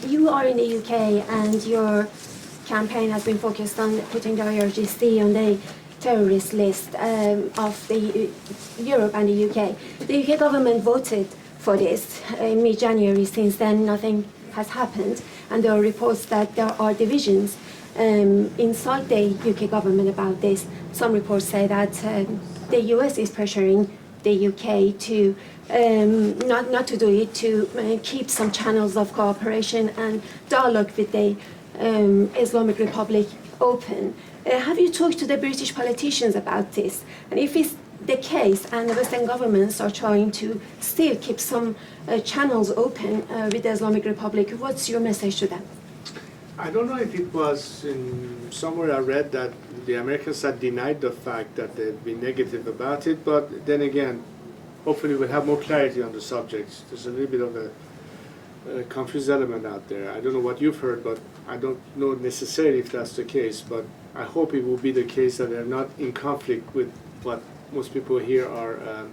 you are in the UK and your campaign has been focused on putting the IRGC on the terrorist list of the Europe and the UK. The UK government voted for this in mid-January. Since then, nothing has happened, and there are reports that there are divisions inside the UK government about this. Some reports say that the US is pressuring the UK to not to do it, to keep some channels of cooperation and dialogue with the Islamic Republic open. Have you talked to the British politicians about this? And if it's the case and the Western governments are trying to still keep some channels open with the Islamic Republic, what's your message to them? I don't know if it was somewhere I read that the Americans had denied the fact that they'd been negative about it, but then again, hopefully we'll have more clarity on the subject. There's a little bit of a confused element out there. I don't know what you've heard, but I don't know necessarily if that's the case, but I hope it will be the case that they're not in conflict with what most people here are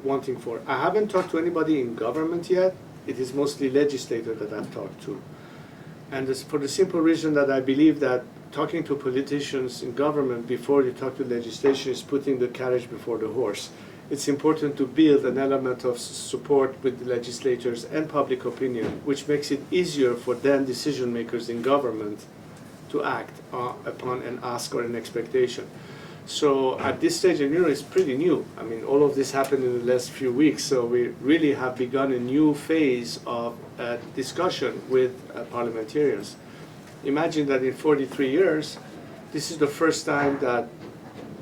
wanting for. I haven't talked to anybody in government yet. It is mostly legislators that I've talked to. And this, for the simple reason that I believe that talking to politicians in government before you talk to legislation is putting the carriage before the horse. It's important to build an element of support with the legislators and public opinion, which makes it easier for then decision makers in government to act upon an ask or an expectation. So at this stage, and it's pretty new. I mean, all of this happened in the last few weeks, so we really have begun a new phase of discussion with parliamentarians. Imagine that in 43 years, this is the first time that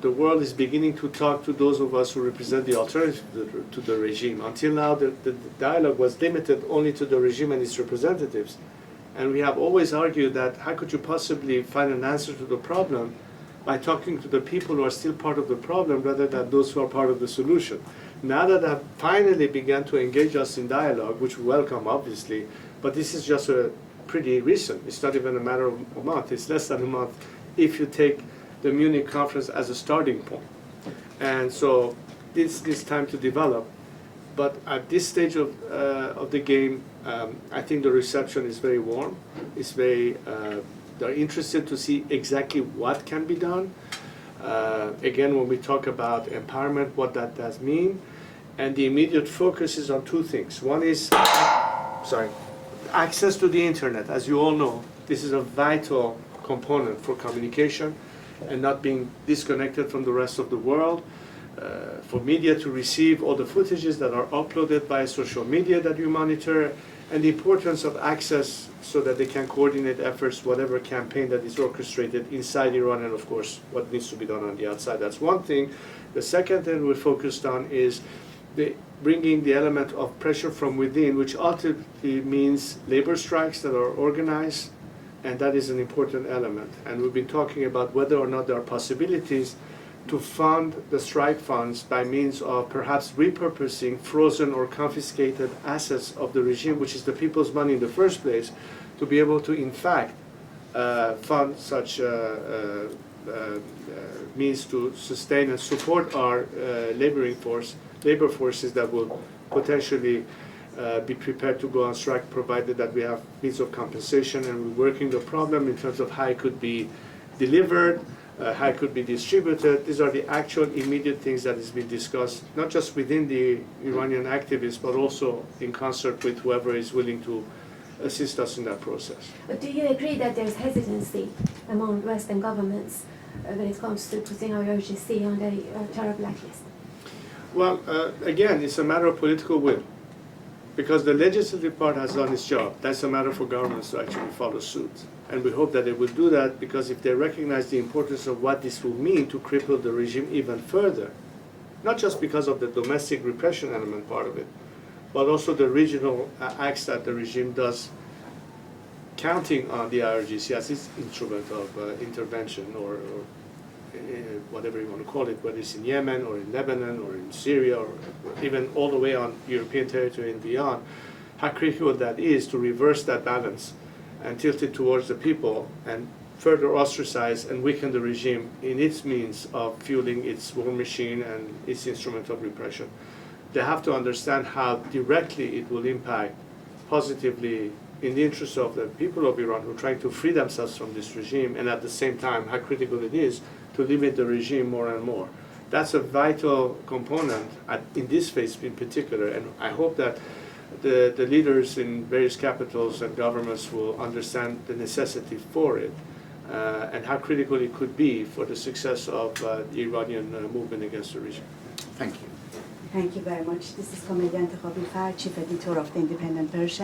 the world is beginning to talk to those of us who represent the alternative to the regime. Until now, the dialogue was limited only to the regime and its representatives. And we have always argued that how could you possibly find an answer to the problem by talking to the people who are still part of the problem rather than those who are part of the solution. Now that I've finally begun to engage us in dialogue, which we welcome obviously, but this is just pretty recent. It's not even a matter of a month, it's less than a month if you take the Munich conference as a starting point. And so it's time to develop. But at this stage of the game, I think the reception is very warm. It's very, they're interested to see exactly what can be done. Again, when we talk about empowerment, what that does mean. And the immediate focus is on two things. One is, access to the internet. As you all know, this is a vital component for communication and not being disconnected from the rest of the world. For media to receive all the footages that are uploaded by social media that you monitor, and the importance of access so that they can coordinate efforts, whatever campaign that is orchestrated inside Iran, and of course what needs to be done on the outside. That's one thing. The second thing we're focused on is bringing the element of pressure from within, which ultimately means labor strikes that are organized, and that is an important element. And we've been talking about whether or not there are possibilities to fund the strike funds by means of perhaps repurposing frozen or confiscated assets of the regime, which is the people's money in the first place, to be able to in fact fund such means to sustain and support our labor forces that will potentially be prepared to go on strike, provided that we have means of compensation, and we're working the problem in terms of how it could be delivered, how it could be distributed. These are the actual immediate things that is being discussed, not just within the Iranian activists, but also in concert with whoever is willing to assist us in that process. But do you agree that there's hesitancy among Western governments when it comes to putting IRGC on the terror blacklist? Well, again, it's a matter of political will. Because the legislative part has done its job. That's a matter for governments to actually follow suit. And we hope that they will do that, because if they recognize the importance of what this will mean to cripple the regime even further, not just because of the domestic repression element part of it, but also the regional acts that the regime does, counting on the IRGC as its instrument of intervention or whatever you want to call it, whether it's in Yemen or in Lebanon or in Syria or even all the way on European territory and beyond, how critical that is to reverse that balance and tilt it towards the people and further ostracize and weaken the regime in its means of fueling its war machine and its instrument of repression. They have to understand how directly it will impact positively in the interest of the people of Iran who are trying to free themselves from this regime, and at the same time how critical it is to limit the regime more and more. That's a vital component in this phase in particular, and I hope that the leaders in various capitals and governments will understand the necessity for it and how critical it could be for the success of the Iranian movement against the regime. Thank you. Thank you very much. This is Comedian Entikhabi Fard, Chief Editor of the Independent Persian.